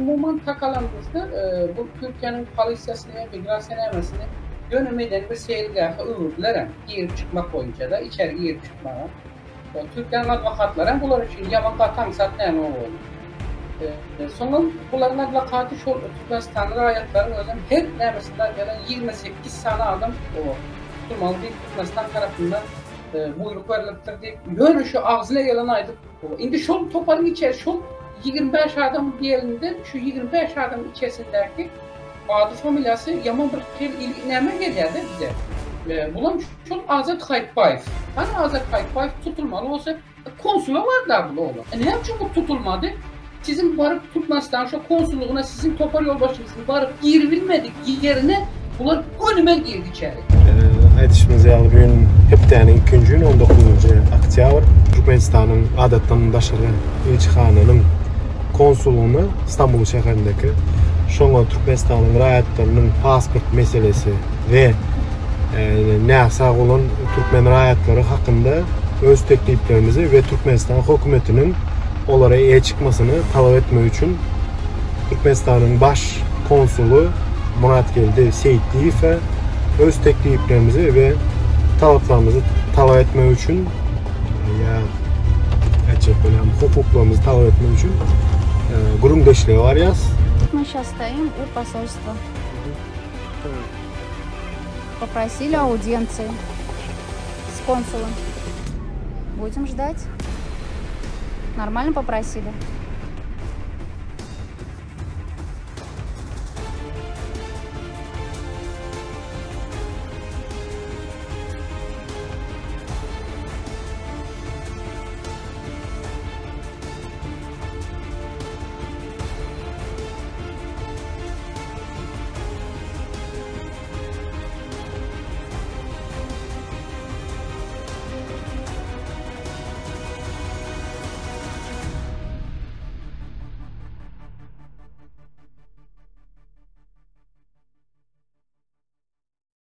Umuman takalandığımızda bu Türkiye'nin politsiyasını ve migrasiya nəməsini yönümeden bir seyirgahı övürdülər. Girib çıxmaq boyunca da, içeri girib çıxmağa. Türkiye'nin advokatları bunlar için yaman qatan nəmi olur. Sonra bunların advokatı Türkmenistan'ın ayetlerin özüm her nəməsindən gelen 28 tane adam tutulmalı bir Türkmenistan tarafından buyruk veriliptir deyip. Görüşü ağzına gelen aydık. İndi şol toparın içeri, şol 25 adam diğerinden şu 25 adam içerisindeki adı familyası yaman bir nəmə gelirdi bize. Bunun çok Azad Xayıtbayev. Hani Azad Xayıtbayev tutulmalı olsa konsula var da bu oğlum. Ne için bu tutulmadı? Sizin varıp Türkmenistan şu konsulluğuna sizin Topar Yolbaşınızın varıp girebilmedik yerine bunlar önüme girdi içeri. Aytışımız yalı bugün Hepte'nin 2. gün 19. oktyabr Türkmenistan'ın adattan daşırı elçixananın konsulluğuna İstanbul şəhərindəki şoňa Türkmenistan'ın rayatlarının pasport meselesi ve näsaq olan Türkmen rayatları hakkında öz tekliflerimizi ve Türkmenistan hükümetinin onlara iyi çıkmasını talep etmek için Türkmenistan'ın baş konsulu Murat Geldi Seyitliev'e öz tekliflerimizi ve taleplerimizi talep etmek için hukuklarımızı talep etmek için Грумдешле var yaz. Мы сейчас стоим у посольства. Попросили аудиенции с консулом. Будем ждать. Нормально попросили.